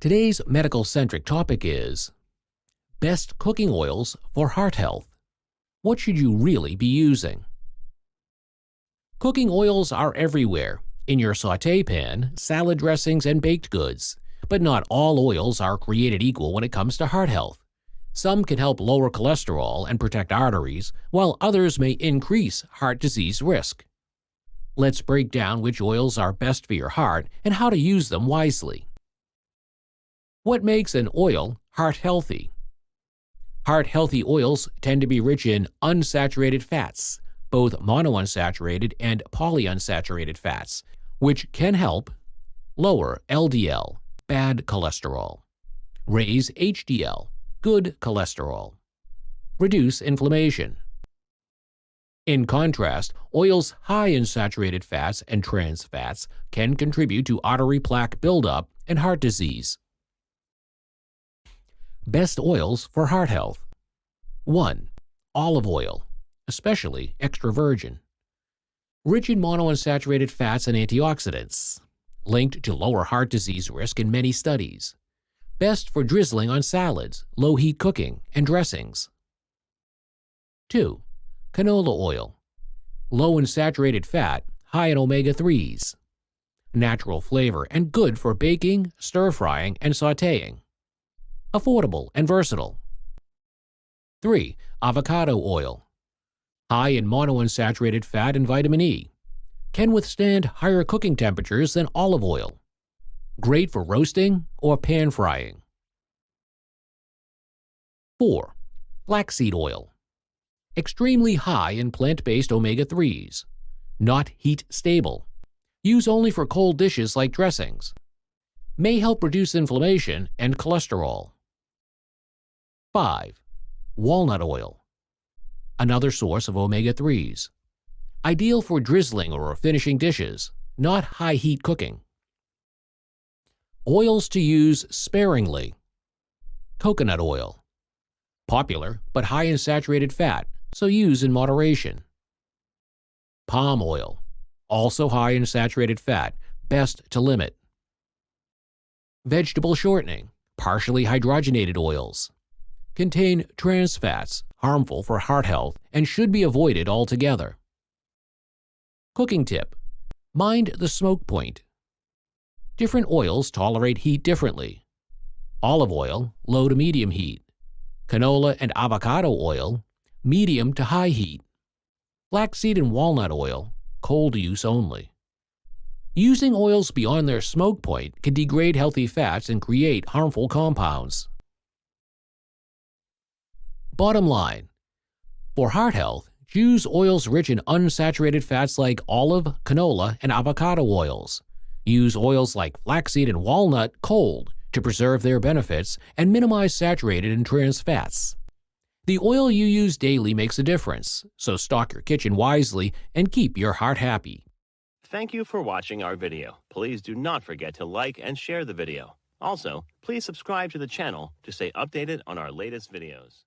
Today's medical-centric topic is best cooking oils for heart health. What should you really be using? Cooking oils are everywhere, in your sauté pan, salad dressings, and baked goods. But not all oils are created equal when it comes to heart health. Some can help lower cholesterol and protect arteries, while others may increase heart disease risk. Let's break down which oils are best for your heart and how to use them wisely. What makes an oil heart-healthy? Heart-healthy oils tend to be rich in unsaturated fats, both monounsaturated and polyunsaturated fats, which can help lower LDL, bad cholesterol, raise HDL, good cholesterol, reduce inflammation. In contrast, oils high in saturated fats and trans fats can contribute to artery plaque buildup and heart disease. Best oils for heart health. 1. Olive oil, especially extra virgin. Rich in monounsaturated fats and antioxidants. Linked to lower heart disease risk in many studies. Best for drizzling on salads, low-heat cooking, and dressings. 2. Canola oil. Low in saturated fat, high in omega-3s. Natural flavor and good for baking, stir-frying, and sautéing. Affordable and versatile. 3. Avocado oil. High in monounsaturated fat and vitamin E. Can withstand higher cooking temperatures than olive oil. Great for roasting or pan frying. 4. Flaxseed oil. Extremely high in plant-based omega-3s. Not heat stable. Use only for cold dishes like dressings. May help reduce inflammation and cholesterol. 5. Walnut oil. Another source of omega-3s. Ideal for drizzling or finishing dishes, not high-heat cooking. Oils to use sparingly. Coconut oil. Popular, but high in saturated fat, so use in moderation. Palm oil. Also high in saturated fat, best to limit. Vegetable shortening, partially hydrogenated oils. Contain trans fats, harmful for heart health, and should be avoided altogether. Cooking tip: mind the smoke point. Different oils tolerate heat differently. Olive oil, low to medium heat. Canola and avocado oil, medium to high heat. Flaxseed and walnut oil, cold use only. Using oils beyond their smoke point can degrade healthy fats and create harmful compounds. Bottom line: for heart health, choose oils rich in unsaturated fats like olive, canola, and avocado oils. Use oils like flaxseed and walnut cold to preserve their benefits and minimize saturated and trans fats. The oil you use daily makes a difference, so stock your kitchen wisely and keep your heart happy. Thank you for watching our video. Please do not forget to like and share the video. Also, please subscribe to the channel to stay updated on our latest videos.